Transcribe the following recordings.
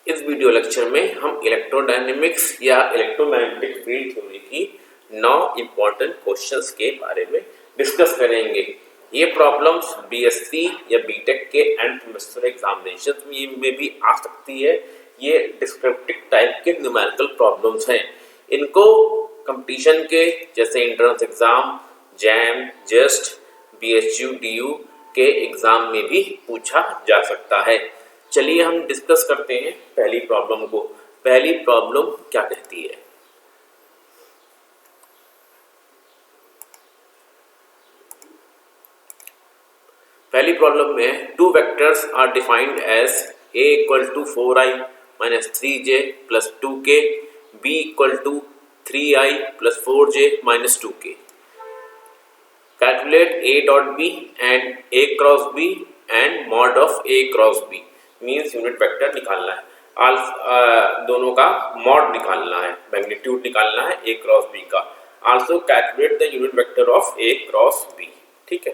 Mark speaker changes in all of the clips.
Speaker 1: इस video lecture में हम इलेक्ट्रोडायनेमिक्स या इलेक्ट्रोमैग्नेटिक फील्ड थ्योरी की 9 इम्पॉर्टेंट क्वेश्चंस के बारे में डिस्कस करेंगे। ये प्रॉब्लम्स बीएससी या बीटेक के एंड सेमेस्टर एग्जामिनेशन में भी आ सकती है। ये डिस्क्रिप्टिव टाइप के न्यूमेरिकल प्रॉब्लम्स हैं। इनको कंपटीशन के जैसे entrance exam, jam, just, BHU, DU के एग्जाम में भी पूछा जा सकता है। चलिए हम डिस्कस करते हैं पहली प्रॉब्लम को। पहली प्रॉब्लम क्या कहती है? पहली प्रॉब्लम में two vectors are defined as a equal to 4i minus 3j plus 2k, b equal to 3i plus 4j minus 2k। Calculate a dot b and a cross b and mod of a cross b। Means unit vector निकालना है, दोनों का mod निकालना है, magnitude निकालना है a cross b का। Also calculate the unit vector of a cross b। ठीक है,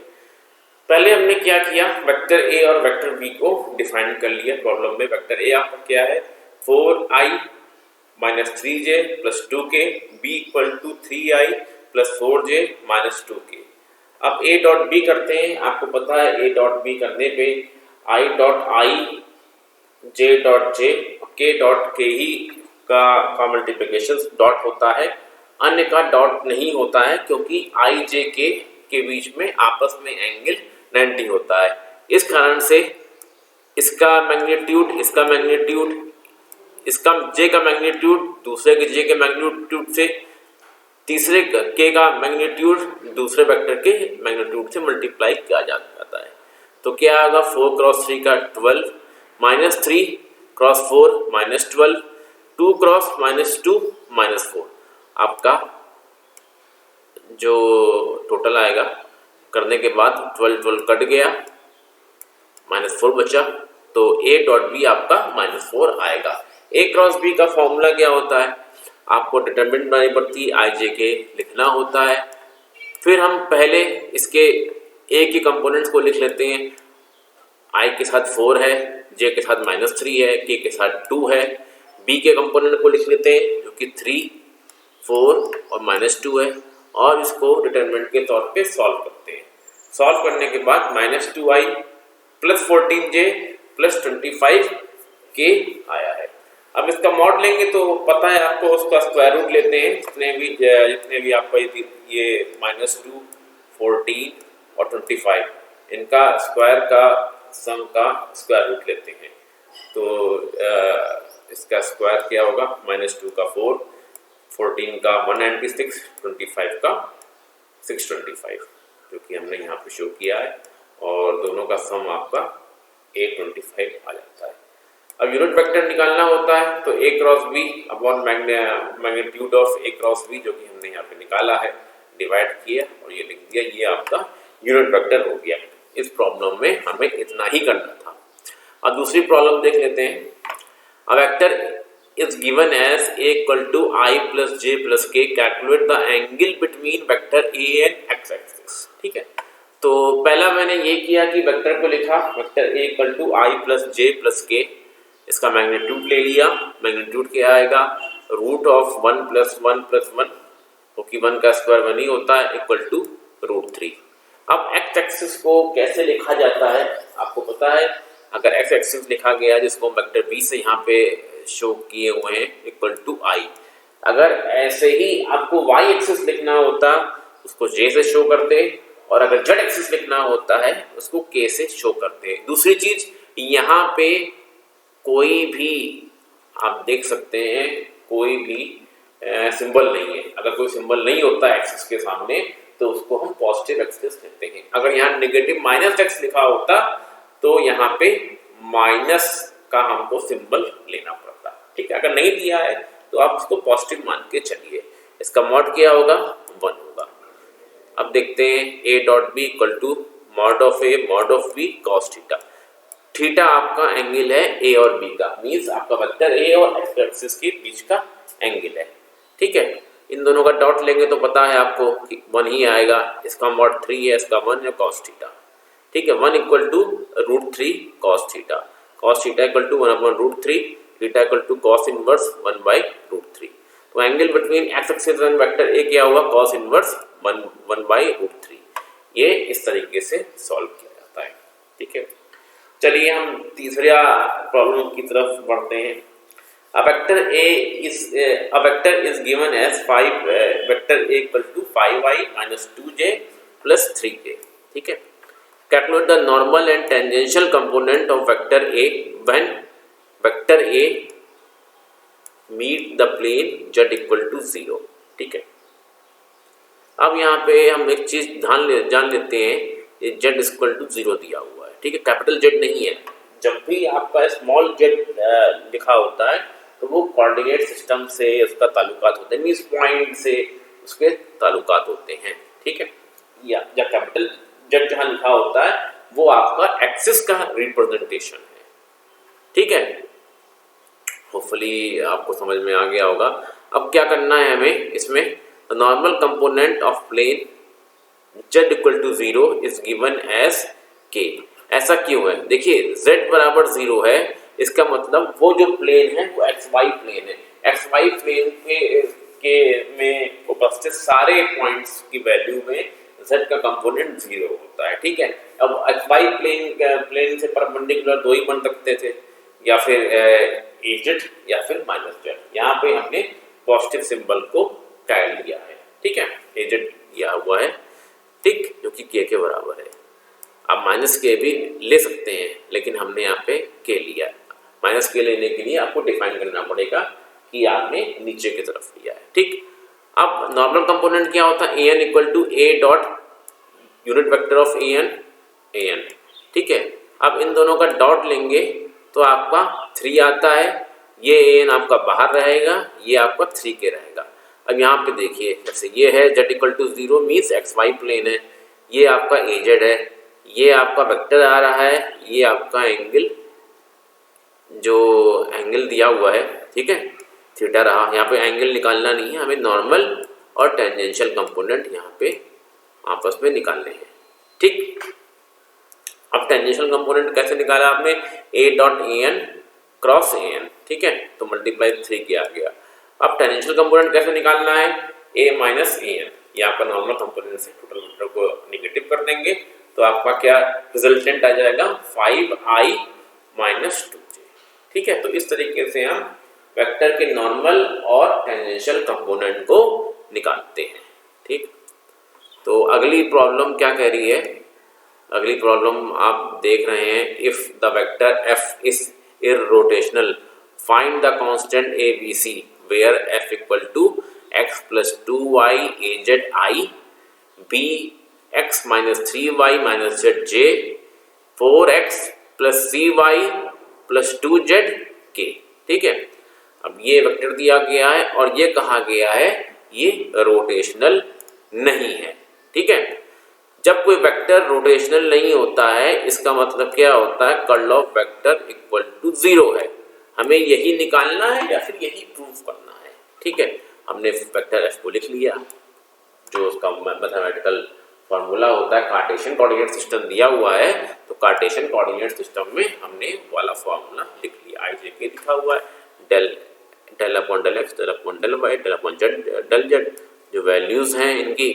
Speaker 1: पहले हमने क्या किया, वेक्टर a और वेक्टर b को डिफाइन कर लिया। प्रॉब्लम में वेक्टर a आपका क्या है, 4i minus 3j plus 2k, b equal to 3i plus 4j minus 2k। अब a डॉट b करते हैं। आपको पता है a डॉट b करने पे i dot i, j dot j, k dot k ही का मल्टीप्लिकेशन डॉट होता है, अन्य का डॉट नहीं होता है क्योंकि i j k के बीच में आपस में एंगल 90 होता है। इस कारण से इसका मैग्नीट्यूड, इसका मैग्नीट्यूड, इसका j का मैग्नीट्यूड दूसरे के j के मैग्नीट्यूड से, तीसरे k का मैग्नीट्यूड दूसरे वेक्टर के मैग्नीट्यूड से मल्टीप्लाई किया जाता है। तो क्या आएगा, 4 क्रॉस 3 का 12 minus 3 cross 4 minus 12, 2 cross minus 2 minus 4। आपका जो टोटल आएगा करने के बाद 12 कट गया, माइनस 4 बचा, तो a डॉट b आपका माइनस 4 आएगा। a क्रॉस b का फॉर्मूला क्या होता है, आपको डिटरमिनेंट बनानी पड़ती है, i j k लिखना होता है। फिर हम पहले इसके a के कंपोनेंट्स को लिख लेते हैं। i के साथ 4 है, j के साथ माइनस 3 है, k के साथ 2 है। b के कंपोनेंट को लिख लेते हैं जो कि 3, 4 और माइनस 2 है, और इसको डिटरमिनेंट के तौर पे सॉल्व करते हैं। सॉल्व करने के बाद minus 2i plus 14j plus 25k आया है। अब इसका मॉड लेंगे तो पता है आपको, उसका स्क्वायर रूट लेते हैं। जितने भी आपका ये माइनस 2, 14 और 25, इनका स्क्वायर का सम का स्क्वायर रूट लेते हैं। तो इसका स्क्वायर क्या होगा, माइनस 2 का 4, 14 का 196, 25 का 625, जो कि हमने यहाँ पे शो किया है, और दोनों का सम आपका 825 आ जाता है। अब यूनिट वेक्टर निकालना होता है, तो a cross b upon magnitude of a cross b, जो कि हमने यहाँ पे निकाला है, डिवाइड किया और ये लिख दिया, ये आपका यूनिट वेक्टर हो गया। इस प्रॉब्लम में हमें इतना ही करना था। अब दूसरी प्रॉब्लम देख लेते हैं। A vector is given as a equal to I plus j plus k, calculate the angle between vector a and x axis। ठीक है, तो पहला मैंने ये किया कि वेक्टर को लिखा, vector a equal to I plus j plus k, इसका मैग्नीट्यूड ले लिया। मैग्नीट्यूड क्या आएगा, रूट ऑफ 1 प्लस 1 प्लस 1, क्योंकि 1 का स्क्वायर 1 ही होता है, इक्वल टू रूट 3। अब एक्स एक्सिस को कैसे लिखा जाता है आपको पता है। अगर एक्स एक्सिस लिखा गया जिसको वेक्टर b से यहाँ पे शो किए हुए हैं, इक्वल टू i, अगर ऐसे ही आपको y एक्सिस लिखना होता उसको j से शो करते, और अगर z एक्सिस लिखना होता है उसको k से शो करते। दूसरी चीज, यहाँ पे कोई भी आप देख सकते हैं, कोई भी सिंबल नहीं है। अगर कोई सिंबल नहीं होता एक्सिस के सामने तो उसको हम पॉजिटिव एक्सिस कहते हैं। अगर यहाँ नेगेटिव माइनस एक्स लिखा होता तो यहाँ पे माइनस का हमको सिंबल लेना पड़ता। ठीक है, अगर नहीं दिया है तो आप इसको पॉजिटिव मान के चलिए। इसका मॉड क्या होगा, 1 होगा। अब देखते हैं a dot b equal to mod of a mod of b cos theta. Theta आपका एंगल है a और b का, मीन्स आपका वेक्टर a और एक्स एक्सिस के बीच का एंगल है। ठीक है, इन दोनों का डॉट लेंगे तो पता है आपको कि 1 ही आएगा। इसका मॉड 3 है, इसका 1 है, कॉस थीटा। ठीक है, 1 equal to root 3 cos theta. Cos theta equal to 1 upon root 3, theta equal to cos inverse 1/√3। तो angle between x axis and vector a क्या हुआ, कॉस इनवर्स 1/√3। ये इस तरीके से सॉल्व किया जाता है। ठीक है, चलिए हम तीसरा प्रॉब्लम की तरफ बढ़ते हैं। A vector is given as 5 vector A equal to 5i minus 2j plus 3k. ठीक है, calculate the normal and tangential component of vector A when vector A meet the plane z equal to 0. ठीक है, अब यहाँ पे हम एक चीज जान लेते हैं, ये z इक्वल टू 0 दिया हुआ है। ठीक है, कैपिटल Z नहीं है। जब भी आपका स्मॉल z लिखा होता है तो वो कोऑर्डिनेट सिस्टम से उसका ताल्लुकात होते हैं, मींस पॉइंट से उसके ताल्लुकात होते हैं। ठीक है, या कैपिटल Z जहाँ लिखा होता है वो आपका एक्सिस का रिप्रेजेंटेशन है। ठीक है, होपफुली आपको समझ में आ गया होगा। अब क्या करना है हमें इसमें, normal component of plane z equal to 0 is given as k। ऐसा क्यों है, देखिए z बराबर 0 है, इसका मतलब वो जो प्लेन है वो xy प्लेन है। xy प्लेन के में उपस्थित सारे पॉइंट्स की वैल्यू में z का कंपोनेंट 0 होता है। ठीक है, अब xy प्लेन से परपेंडिकुलर दो ही बन सकते थे, या फिर az या फिर -z। यहाँ पे हमने पॉजिटिव सिंबल को टाइल लिया है। ठीक है, az दिया हुआ है, ठीक, जो कि k के बराबर है। आप माइनस के भी ले सकते हैं, लेकिन हमने यहाँ पे के लिया। माइनस के लेने के लिए आपको डिफाइन करना पड़ेगा कि आपने नीचे की तरफ लिया है। ठीक, अब नॉर्मल कंपोनेंट क्या होता है, an equal to a dot unit vector of an। ठीक है, अब इन दोनों का डॉट लेंगे तो आपका 3 आता है, ये an आपका बाहर रहेगा, ये आपका 3k रहेगा। अब यहाँ पे देखिए, जैसे ये है z equal to 0 means xy plane है, ये आपका az है, ये आपका वेक्टर आ रहा है, ये आपका एंगल जो एंगल दिया हुआ है, ठीक है, थीटा रहा। यहाँ पे एंगल निकालना नहीं है, हमें नॉर्मल और टेंजेंशियल कंपोनेंट यहाँ पे आपस में निकालने हैं। ठीक, अब टेंजेंशियल कंपोनेंट कैसे निकाला आपने, a dot an cross an। ठीक है, तो मल्टीप्लाई 3 किया गया। अब टेंजेंशियल कंपोनेंट कैसे निकालना है, a माइनस an, ये आपका नॉर्मल कंपोनेंट से टोटल वेक्टर को निगेटिव कर देंगे तो आपका क्या रिजल्टेंट आ जाएगा, 5i माइनस 2j। ठीक है, तो इस तरीके से हम वेक्टर के नॉर्मल और टेंजेंशियल कंपोनेंट को निकालते हैं। ठीक, तो अगली प्रॉब्लम क्या कह रही है, अगली प्रॉब्लम आप देख रहे हैं, if the vector f is irrotational find the constant abc where f equal to x plus 2y az I, b x minus 3y minus z 4x plus 3y plus 2z k। ठीक है, अब ये vector दिया गया है और ये कहा गया है ये रोटेशनल नहीं है। ठीक है, जब कोई वेक्टर रोटेशनल नहीं होता है इसका मतलब क्या होता है, curl of vector equal to 0 है। हमें यही निकालना है या फिर यही प्रूव करना है। ठीक है, हमने वेक्टर f को लिख लिया, जो उसका मैथमेटिकल फॉर्मूला होता है, कार्टेशियन कोऑर्डिनेट सिस्टम दिया हुआ है तो कार्टेशियन कोऑर्डिनेट सिस्टम में हमने वाला फॉर्मूला लिख लिया। i j k लिखा हुआ है, del upon del x, del upon del y, del upon del z, जो वैल्यूज हैं इनकी,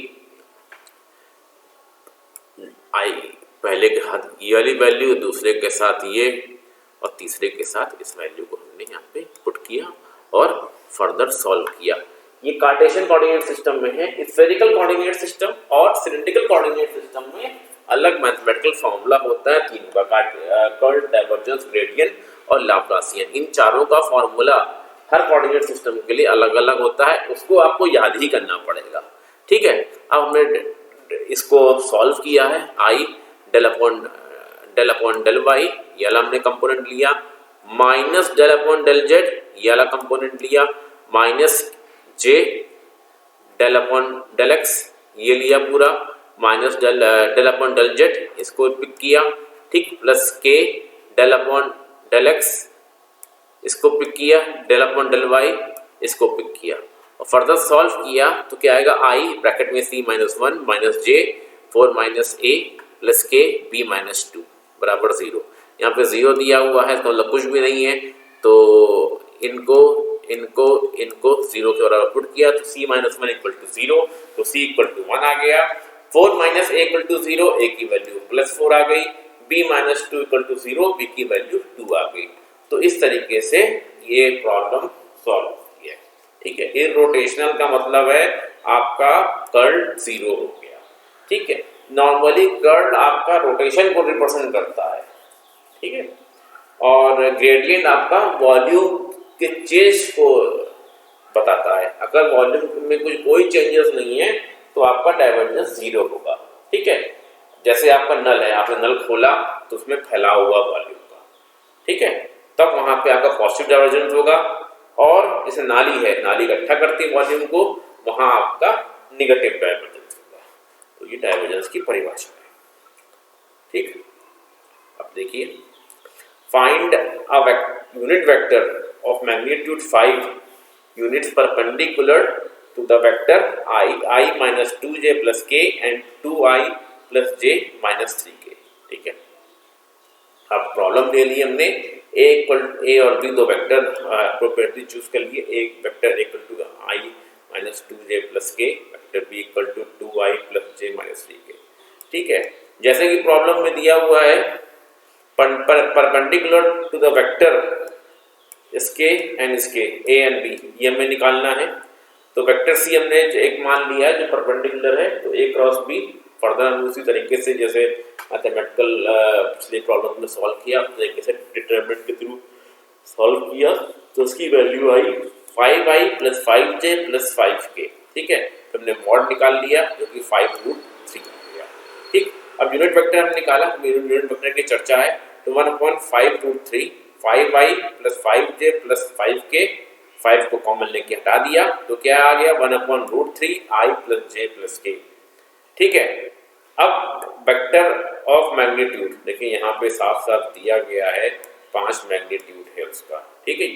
Speaker 1: आई पहले के साथ ये वाली वैल्यू, दूसरे के साथ ये, और तीसरे के साथ इस वैल्यू को हमने यहाँ पे पुट किया और फर्दर सॉल्व किया। ये कार्टेशियन कोऑर्डिनेट सिस्टम में है। स्फेरिकल कोऑर्डिनेट सिस्टम और सिलिंड्रिकल कोऑर्डिनेट सिस्टम में अलग मैथमेटिकल फॉर्मूला होता है तीनों का, कर्ल, डाइवर्जेंस, ग्रेडियंट और लाप्लासियन। इन चारों का फॉर्मूला हर कोऑर्डिनेट सिस्टम के लिए अलग अलग होता है, उसको आपको याद ही करना पड़ेगा। ठीक है, अब हमने इसको सॉल्व किया है, i del upon del y ये वाला हमने कंपोनेंट लिया, minus del upon del z ये वाला कंपोनेंट लिया, minus j del upon del x ये लिया पूरा, minus del upon del z इसको पिक किया, ठीक, plus k del upon del x इसको पिक किया, डेल अपॉन डेल वाई इसको पिक किया और फर्दर सॉल्व किया तो क्या आएगा, आई ब्रैकेट में c माइनस 1 minus J 4 minus a plus k b minus 2 बराबर 0। यहाँ पे 0 दिया हुआ है तो मतलब कुछ भी नहीं है, तो इनको इनको इनको 0 के बराबर पुट किया तो c माइनस 1 इक्वल टू 0, तो c इक्वल टू 1 आ गया। 4 minus a equal to 0, a की वैल्यू प्लस 4 आ गई। b minus 2 equal to 0, b की वैल्यू 2 आ गई। तो इस तरीके से ये प्रॉब्लम सॉल्व होती है। ठीक है, इररोटेशनल का मतलब है आपका कर्ल 0 हो गया। ठीक है, नॉर्मली कर्ल आपका रोटेशन को रिप्रेजेंट करता है। ठीक है, और ग्रेडियंट आपका वॉल्यूम के चेंज को बताता है। अगर वॉल्यूम में कोई चेंजेस नहीं है तो आपका डाइवर्जेंस 0 होगा। ठीक है, जैसे आपका नल है, आपने नल खोला तो उसमें फैला हुआ वॉल्यूम का, ठीक है, तब वहां पे आपका पॉजिटिव डाइवर्जेंस होगा। और जैसे नाली है, नाली इकट्ठा करती है वॉल्यूम को, वहां आपका निगेटिव डाइवर्जेंस होगा। तो ये डाइवर्जेंस की परिभाषा है। ठीक, अब देखिए, find a unit vector of magnitude 5 units perpendicular to the vector I minus 2j plus k and 2I plus j minus 3k। ठीक है, अब प्रॉब्लम ले ली हमने, a और b दो वेक्टर प्रॉपर्टी चूज कर लिए। एक vector equal to I minus 2j plus k, vector b equal to 2I plus j minus 3k। ठीक है, जैसे कि प्रॉब्लम में दिया हुआ है परपेंडिकुलर टू द वेक्टर इसके एंड इसके ए एंड बी, ये हमें निकालना है। तो वेक्टर सी हमने एक मान लिया है जो परपेंडिकुलर है, तो ए क्रॉस बी। फर्दर हम उसी तरीके से जैसे मैथमेटिकल पिछले प्रॉब्लम में सॉल्व किया उस तरीके से डिटरमिनेंट के थ्रू सॉल्व किया, तो उसकी वैल्यू आई 5i plus 5j plus 5k। ठीक है, तो हमने मॉड निकाल लिया जो कि 5√3 हो गया। ठीक, अब यूनिट वेक्टर हमने निकाला, यूनिट वेक्टर की चर्चा है, तो 1/5√3 5i plus 5j plus 5k, 5 को कॉमन लेके हटा दिया तो क्या आ गया 1/√3 i plus j plus k। ठीक है, अब वेक्टर ऑफ मैग्नीट्यूड देखिए यहाँ पे साफ साफ दिया गया है 5 मैग्नीट्यूड है उसका। ठीक है,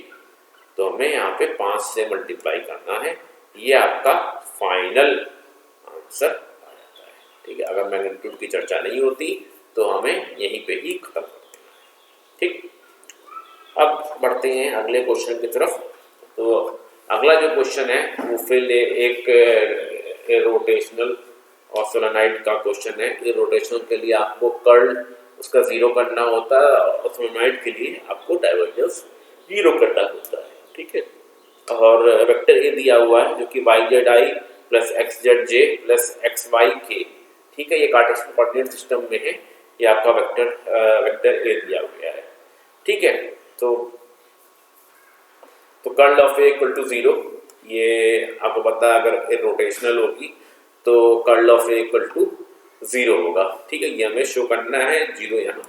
Speaker 1: तो हमें यहाँ पे 5 से मल्टीप्लाई करना है, ये आपका फाइनल आंसर आ जाता है। ठीक है, अगर मैग्नीट्यूड की चर्चा नहीं होती तो हमें यहीं पे ही खत्म कर देना। ठीक, अब बढ़ते हैं अगले क्वेश्चन की तरफ। तो अगला जो क्वेश्चन है वो फिर एक रोटेशनल और सोलेनॉइड का क्वेश्चन है। रोटेशनल के लिए आपको कर्ल उसका 0 करना होता है और सोलेनॉइड के लिए आपको डाइवर्जेंस 0 करना होता है। ठीक है, और वेक्टर ए दिया हुआ है जो कि yzi plus xzj plus xyk। ठीक है, ये कार्टेशियन कोऑर्डिनेट सिस्टम में है, ये आपका वेक्टर ए दिया हुआ है। ठीक है, तो curl of a equal to 0, ये आपको पता है अगर रोटेशनल होगी तो curl of a equal to 0 होगा। ठीक है, ये हमें शो करना है, 0 यहाँ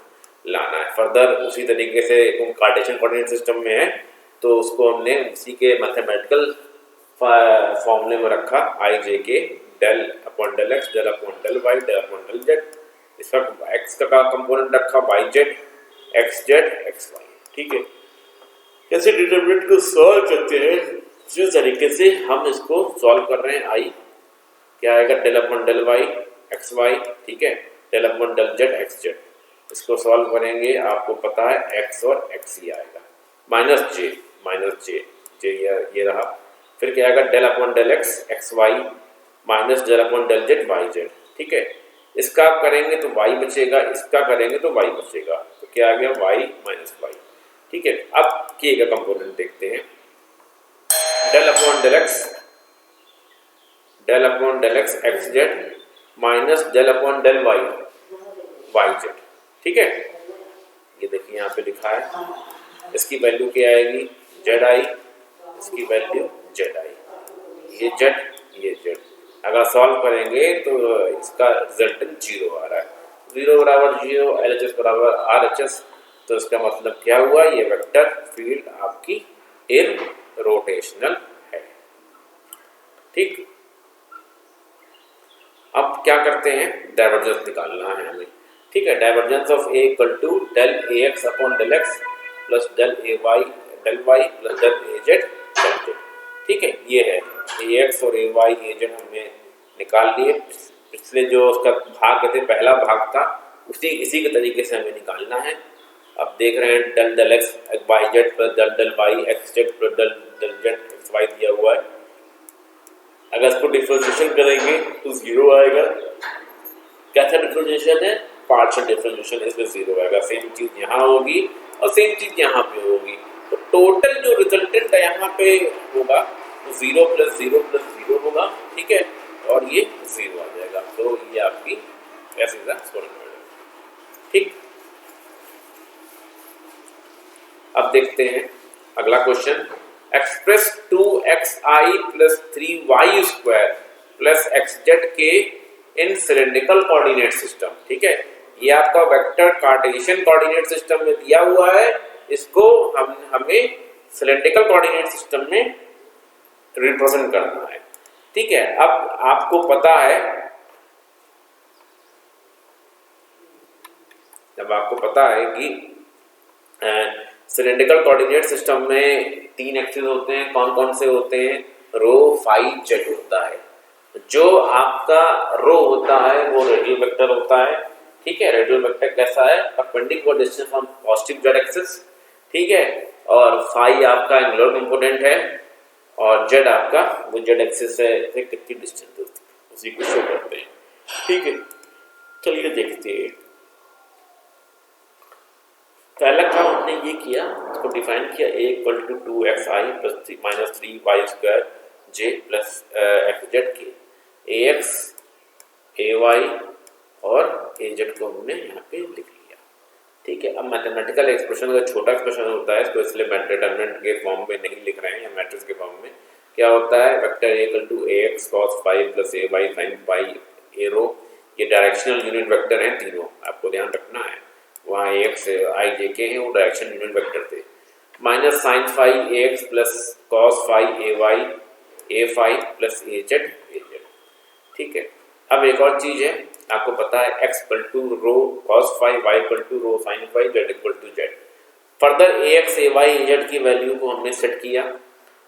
Speaker 1: लाना है। फर्दर उसी तरीके से कार्टेशियन कोऑर्डिनेट सिस्टम में है तो उसको हमने उसी के मैथमेटिकल फॉर्मूले में रखा, i j k del upon del x del upon del y del upon del z. इसका एक्स का कंपोनेंट रखा y z x z x y. ठीक है, कैसे डिटरमिनेंट को सॉल्व करते हैं उसी तरीके से हम इसको सॉल्व कर रहे हैं। आई क्या आएगा del upon del y x y. ठीक है, del upon del z x z, इसको सॉल्व करेंगे आपको पता है एक्स और एक्स ही आएगा, माइनस जे ये रहा। फिर क्या आएगा del upon del x x y minus del upon del z y z. ठीक है, इसका आप करेंगे तो y बचेगा, इसका करेंगे तो y बचेगा, तो क्या आ गया y माइनस वाई। ठीक है, अब k का कंपोनेंट देखते हैं, del upon del x x z minus del upon del y y z. ठीक है, ये देखिए यहाँ पे लिखा है, इसकी वैल्यू क्या आएगी जेड आई, इसकी वैल्यू जेड आई, ये जेड। अगर सॉल्व करेंगे तो इसका रिजल्टेंट 0 आ रहा है, 0 बराबर 0 LHS बराबर RHS। तो इसका मतलब क्या हुआ, ये वेक्टर फील्ड आपकी इररोटेशनल है। ठीक, अब क्या करते हैं, डाइवर्जेंस निकालना है हमें। ठीक है, divergence of a equal to del a x upon del x plus del y plus del a Z. ठीक है, ये है ए एक्स और ए वाई ए जेड हमने निकाल लिए। पिछले जो उसका भाग थे, पहला भाग था, इसी के तरीके से हमें निकालना है। अब देख रहे हैं डल डल एक्स वाई जेड प्लस डल डल वाई एक्स जेड प्लस डल डल जेड एक्स वाई दिया हुआ है। अगर इसको डिफरेंशिएशन करेंगे तो 0 आएगा। कैसा डिफरेंशिएशन है? पार्शियल डिफरेंशिएशन, इसमें 0 आएगा। सेम चीज यहाँ होगी और सेम चीज यहाँ पे होगी, तो टोटल जो रिजल्टेंट है यहाँ पे होगा वो 0 प्लस 0 प्लस 0 होगा, ठीक है, और ये 0 आ जाएगा। तो ये आपकी ऐसे सॉल्यूशन, ठीक। अब देखते हैं अगला question. Express 2xi plus 3y square plus xz के इन सिलेंड्रिकल कोऑर्डिनेट सिस्टम, ठीक है। ये आपका वेक्टर कार्टेशियन कोऑर्डिनेट सिस्टम में दिया हुआ है, इसको हमें सिलेंड्रिकल कोऑर्डिनेट सिस्टम में रिप्रेजेंट करना है, ठीक है। अब आपको पता है, जब आपको पता है कि सिलेंड्रिकल कोऑर्डिनेट सिस्टम में 3 एक्सिस होते हैं, कौन कौन से होते हैं? रो, फाई, जेड होता है। जो आपका रो होता है वो रेडियल वेक्टर होता है, ठीक है। रेडियल वेक्टर कैसा है? Perpendicular distance from positive Z axis, ठीक है। और फाई आपका एंगुलर कंपोनेंट है और जेड आपका वो जेड एक्सिस से कितनी डिस्टेंस है उसी को शो करते हैं, ठीक है। चलिए देखते हैं। पहला काम हमने ये किया, इसको डिफाइन किया, a equal to 2xi plus minus 3y square j plus x z k ax ay और az को हमने यहाँ पे लिख लिया, ठीक है। अब मैथमेटिकल एक्सप्रेशन अगर छोटा एक्सप्रेशन होता है इसको इसलिए डिटरमिनेंट के फॉर्म में नहीं लिख रहे हैं या मैट्रिक्स के फॉर्म में। क्या होता है? Vector a equal to ax cos phi plus ay sin phi a rho, ये डायरेक्शनल यूनिट वेक्टर हैं तीनों, आपको ध्यान रखना है। वहाँ एक्स आई जे के हैं, वो डायरेक्शन यूनिट वेक्टर थे। माइनस साइन फाई ए एक्स प्लस कॉस फाई ए वाई ए फाई प्लस ए जेड, ठीक है। अब एक और चीज है, आपको पता है x equal to rho cos phi, y equal to rho sine phi, z equal to z. Further a x a y a z की वैल्यू को हमने सेट किया।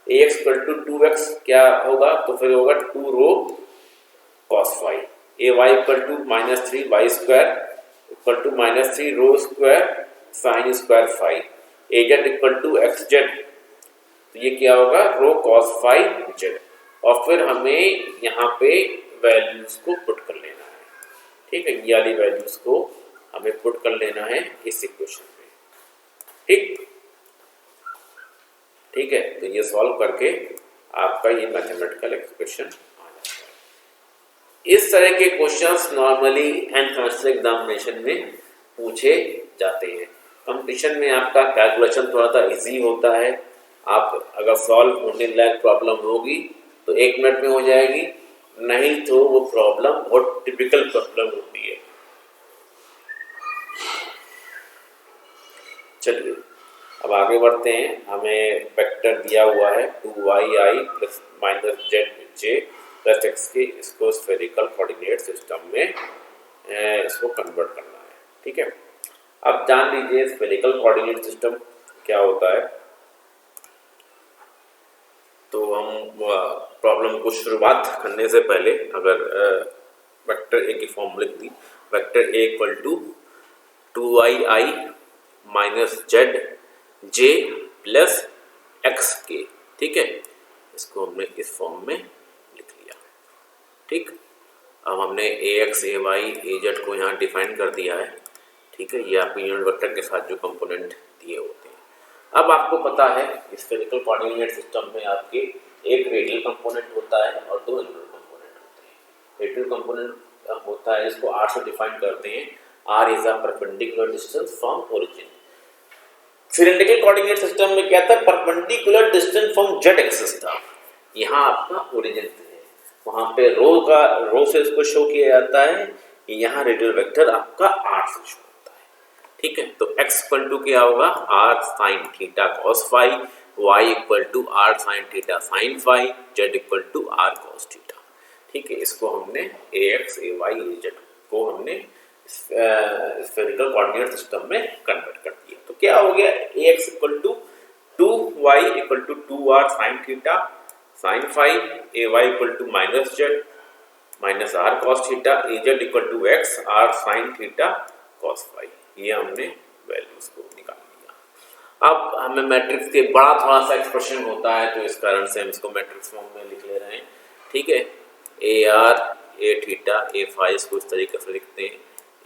Speaker 1: ए एक्स इक्वल टू 2x क्या होगा? तो फिर होगा 2 rho cos phi. A y equal to minus 3 y square equal to minus 3 rho square sine square phi. A z equal to x z, तो ये क्या होगा? Rho cos phi z. और फिर हमें यहाँ पे वैल्यूज को पुट कर लेना है, ठीक है। ये वाली वैल्यूज को हमें पुट कर लेना है इस इक्वेशन में, ठीक, ठीक है। तो ये सॉल्व करके आपका ये मैथमेटिकल एक्सप्रेशन, इस तरह के questions normally end semester examination में पूछे जाते हैं। कंपटीशन में आपका कैलकुलेशन थोड़ा सा इजी होता है। आप अगर सॉल्व होने लायक प्रॉब्लम होगी तो 1 मिनट में हो जाएगी, नहीं तो वो प्रॉब्लम बहुत टिपिकल प्रॉब्लम होती है। चलिए अब आगे बढ़ते हैं। हमें वेक्टर दिया हुआ है 2yi plus minus Z J plus X के, इसको स्फेरिकल कोऑर्डिनेट सिस्टम में इसको कन्वर्ट करना है, ठीक है। अब जान लीजिए स्फेरिकल कोऑर्डिनेट सिस्टम क्या होता है। तो हम प्रॉब्लम को शुरुआत करने से पहले अगर वेक्टर ए की फॉर्म लिख दी, vector A equal to 2i minus Z J plus X K, ठीक है। इसको हमने इस फॉर्म में लिख लिया, ठीक। अब हमने ए x a y a z को यहाँ डिफाइन कर दिया है, ठीक है। ये आपके यूनिट वेक्टर के साथ जो कंपोनेंट दिए होते हैं। अब आपको पता है स्फेरिकल कोऑर्डिनेट सिस्टम में आपके एक रेडियल कंपोनेंट होता है और 2 एंगुलर कंपोनेंट होते हैं। रेडियल कंपोनेंट होता है, इसको r से डिफाइन करते हैं, r is a perpendicular distance from origin. Cylindrical coordinate system में क्या था? Perpendicular distance from Z axis था। यहाँ आपका ओरिजिन है, वहां पे रो से इसको शो किया जाता है, यहाँ रेडियल वेक्टर आपका r से शो होता है, ठीक है। तो x इक्वल टू क्या होगा? r sin theta cos phi, y equal to r sin theta sin phi, z equal to r cos theta, ठीक है। इसको हमने ax ay az को हमने स्फेरिकल कोऑर्डिनेट सिस्टम में कन्वर्ट कर दिया। तो क्या हो गया? ax equal to 2y equal to 2r sin theta sin phi, ay equal to minus z minus r cos theta, az equal to x r sin theta cos phi. ये हमने values को अब हमें मैट्रिक्स के बड़ा थोड़ा सा expression होता है तो इस कारण से हम इसको मैट्रिक्स फॉर्म में लिख ले रहे हैं। ठीक है, a R A theta A phi इसको इस तरीके से लिखते हैं,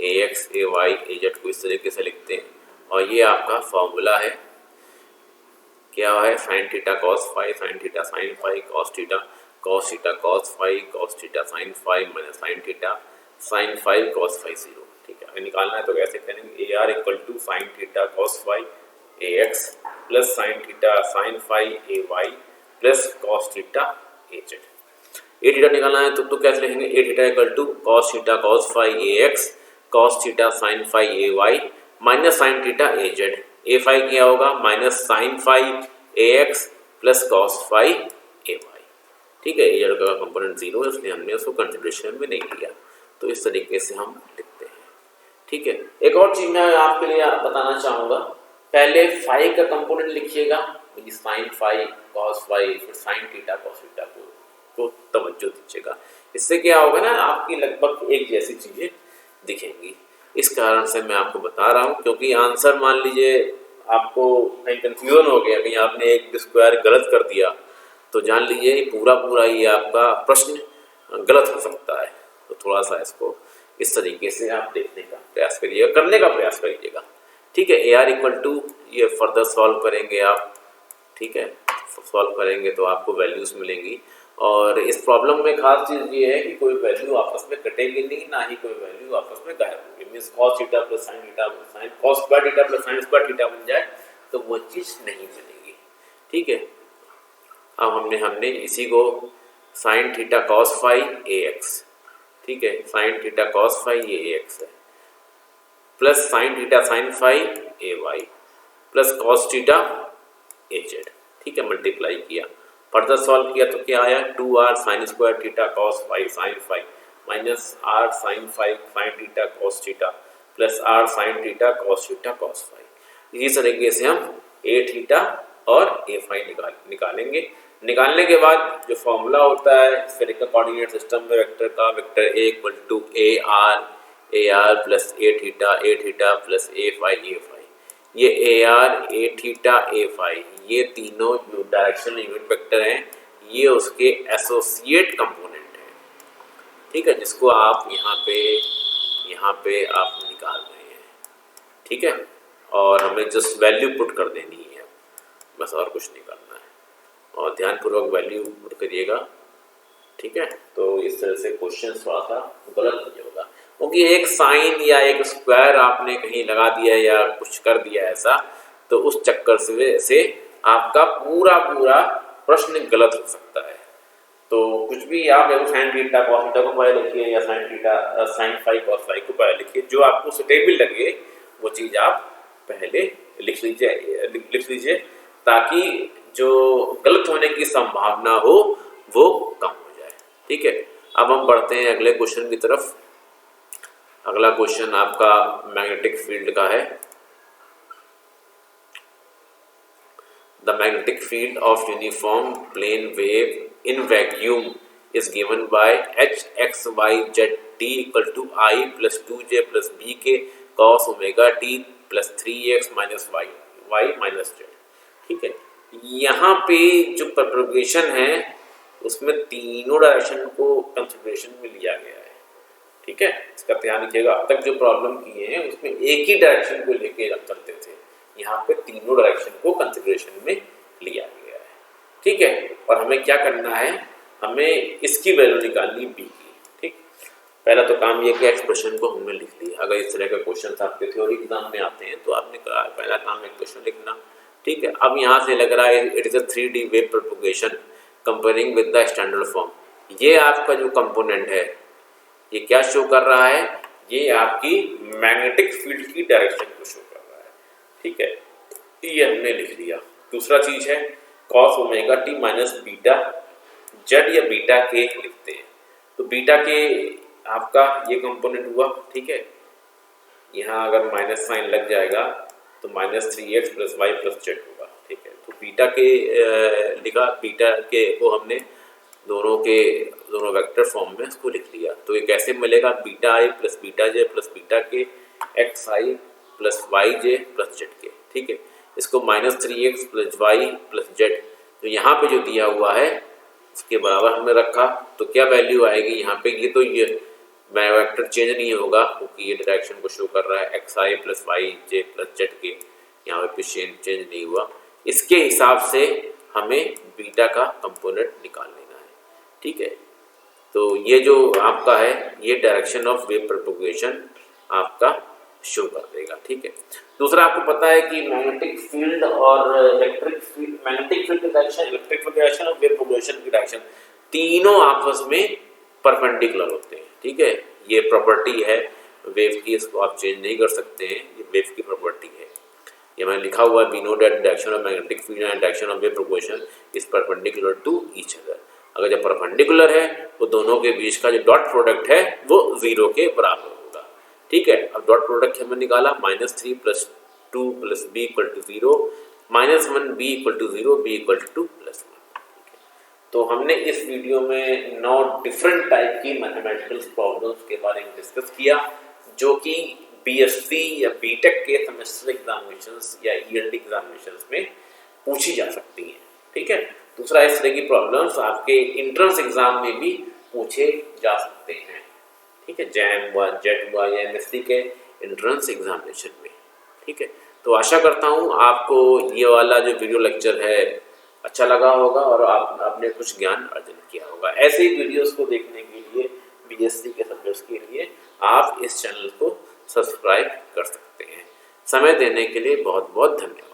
Speaker 1: a x a y a z को इस तरीके से लिखते हैं, और ये आपका फॉर्मूला है क्या है, sine theta cos phi, sine theta sine phi, cos theta cos phi, cos theta sine phi minus sine theta sine phi cos phi 0। ठीक है, अगर निकालना है तो कैसे करेंगे, a r equal to sine theta cos phi A x plus sine theta sine phi A Y plus cos theta A Z. A theta निकालना है तो कैसे लिखेंगे, a theta equal to cos theta cos phi A X cos theta sine phi A Y minus sine theta A Z. A phi क्या होगा, minus sine phi ए x plus cos phi ए Y. ठीक है, ए Z का component 0 है इसलिए हमने उसको consideration में नहीं लिया, तो इस तरीके से हम लिखते हैं। ठीक है, एक और चीज मैं आपके लिए बताना चाहूँगा, पहले फाई का कंपोनेंट लिखिएगा, साइन फाई कॉस फाई फिर साइन थीटा कॉस थीटा को तवज्जो दीजिएगा, इससे क्या होगा ना आपकी लगभग एक जैसी चीजें दिखेंगी। इस कारण से मैं आपको बता रहा हूँ, क्योंकि आंसर मान लीजिए आपको कहीं कंफ्यूजन हो गया, कहीं आपने एक स्क्वायर गलत कर दिया तो जान लीजिए पूरा ये आपका प्रश्न गलत हो सकता है। तो थोड़ा सा इसको इस तरीके से आप देखने का प्रयास करिएगा, करने का प्रयास करिएगा। ठीक है, ए आर इक्वल टू ये फर्दर सॉल्व करेंगे आप। ठीक है, सॉल्व करेंगे तो आपको वैल्यूज मिलेंगी, और इस प्रॉब्लम में खास चीज़ ये है कि कोई वैल्यू आपस में कटेगी नहीं, ना ही कोई वैल्यू आपस में गायब होगी। Means cos theta plus sine theta sine cos square theta plus sign square theta बन जाए तो वो चीज़ नहीं मिलेगी। ठीक है, अब हमने इसी को साइन थीटा कॉस फाई ए एक्स, ठीक है, साइन थीटा कॉस फाई ये ए एक्स है, plus sine theta sine phi ए वाई प्लस कॉस थीटा ए जेड। ठीक है, मल्टीप्लाई किया, फर्दर सॉल्व किया तो क्या आया, 2r sine square theta cos phi sine phi minus r sine phi sine theta cos theta plus r sine theta cos theta cos phi. इसी तरीके से हम ए थीटा और ए फाई निकालेंगे। निकालने के बाद जो फॉर्मूला होता है स्फेरिकल कोऑर्डिनेट सिस्टम में वेक्टर का, vector A equal to A R plus A theta plus A phi, ये A R A theta A phi ये तीनों जो डायरेक्शनल यूनिट वेक्टर हैं ये उसके एसोसिएट कंपोनेंट हैं। ठीक है, जिसको आप यहाँ पे आप निकाल रहे हैं। ठीक है, और हमें जस्ट वैल्यू पुट कर देनी है बस, और कुछ नहीं करना है, और ध्यानपूर्वक वैल्यू पुट करिएगा। ठीक है, तो इस तरह से क्वेश्चन थोड़ा सा गलत नहीं होगा, क्योंकि एक साइन या एक स्क्वायर आपने कहीं लगा दिया या कुछ कर दिया ऐसा, तो उस चक्कर से आपका पूरा प्रश्न गलत हो सकता है। तो कुछ भी आप साइन थीटा कॉस थीटा को पहले लिखिए या sine theta sine phi cos phi को पहले लिखिए, जो आपको सुटेबल लगे वो चीज़ आप पहले लिख लीजिए ताकि जो गलत होने की संभावना हो वो कम हो जाए। ठीक है, अब हम बढ़ते हैं अगले क्वेश्चन की तरफ। अगला क्वेश्चन आपका मैग्नेटिक फील्ड का है। The magnetic field of uniform plane wave in vacuum is given by H X Y Z T equal to I plus 2j plus B K cos omega T plus 3x minus Y minus Z. ठीक है, यहाँ पे जो propagation है उसमें तीनों direction को consideration में लिया गया है। ठीक है, इसका ध्यान रखिएगा। अब तक जो प्रॉब्लम किए हैं उसमें एक ही डायरेक्शन को लेके चलते थे, यहाँ पे तीनों डायरेक्शन को कंसिडरेशन में लिया गया है। ठीक है, और हमें क्या करना है, हमें इसकी वैल्यू निकालनी बी की। ठीक, पहला तो काम ये कि एक्सप्रेशन को हमने लिख लिया। अगर इस तरह के क्वेश्चन आपके थ्योरी एग्जाम में आते हैं तो आपने कहा पहला काम एक क्वेश्चन लिखना। ठीक है, अब यहाँ से लग रहा है it is a 3D wave propagation comparing with the standard form. ये आपका जो कंपोनेंट है ये क्या शो कर रहा है, ये आपकी मैग्नेटिक फील्ड की डायरेक्शन को शो कर रहा है। ठीक है, ये हमने लिख लिया। दूसरा चीज है cos omega T minus beta Z या बीटा के लिखते हैं, तो बीटा के आपका ये कंपोनेंट हुआ। ठीक है, यहाँ अगर माइनस साइन लग जाएगा तो minus 3x plus y plus z होगा। ठीक है, तो बीटा के लिखा, बीटा के को हमने दोनों वेक्टर फॉर्म में इसको लिख लिया। तो ये कैसे मिलेगा, बीटा आई प्लस बीटा जे प्लस बीटा के एक्स आई प्लस वाई जे प्लस जेड के। ठीक है, इसको -3x + y + z, तो यहाँ पे जो दिया हुआ है इसके बराबर हमने रखा, तो क्या वैल्यू आएगी यहाँ पे, ये वेक्टर चेंज नहीं होगा क्योंकि ये डायरेक्शन को शो कर रहा है xi + yj + z के, यहाँ पे चेंज नहीं हुआ। इसके हिसाब से हमें बीटा का कंपोनेंट निकाल लेना है, ठीक है। तो ये जो आपका है ये डायरेक्शन ऑफ वेव प्रोपगेशन आपका शो कर देगा, ठीक है। दूसरा आपको पता है कि मैग्नेटिक फील्ड और इलेक्ट्रिक फील्ड, मैग्नेटिक फील्ड की डायरेक्शन, इलेक्ट्रिक फील्ड डायरेक्शन और वेव प्रोपगेशन की डायरेक्शन तीनों आपस में परपेंडिकुलर होते हैं, ठीक है। ये प्रॉपर्टी है वेव की, इसको आप चेंज नहीं कर सकते हैं, ये वेव की प्रॉपर्टी है। ये मैंने लिखा हुआ है, we know that direction of magnetic field and direction of wave propagation is perpendicular to each other. अगर जब परपेंडिकुलर है तो दोनों के बीच का जो डॉट प्रोडक्ट है वो 0 के बराबर होगा, ठीक है। अब डॉट प्रोडक्ट हमने निकाला, -3 + 2 + b = 0, -1 b = 0, b = 2 + 1। तो हमने इस वीडियो में 9 डिफरेंट टाइप की मैथमेटिकल प्रॉब्लम्स के बारे में डिस्कस किया, जो कि बीएससी या बीटेक के सेमेस्टर एग्जामिनेशंस या ईएलटी एग्जामिनेशंस में पूछी जा सकती हैं, ठीक है। दूसरा, इस तरह की प्रॉब्लम्स आपके एंट्रेंस एग्जाम में भी पूछे जा सकते हैं, ठीक है, जैम हुआ, जेट हुआ या एमएससी के एंट्रेंस एग्जामिनेशन में, ठीक है। तो आशा करता हूँ आपको ये वाला जो वीडियो लेक्चर है अच्छा लगा होगा और आपने कुछ ज्ञान अर्जन किया होगा। ऐसे ही वीडियोस को देखने के लिए, बीएससी के सब्जेक्ट्स के लिए, आप इस चैनल को सब्सक्राइब कर सकते हैं। समय देने के लिए बहुत बहुत धन्यवाद।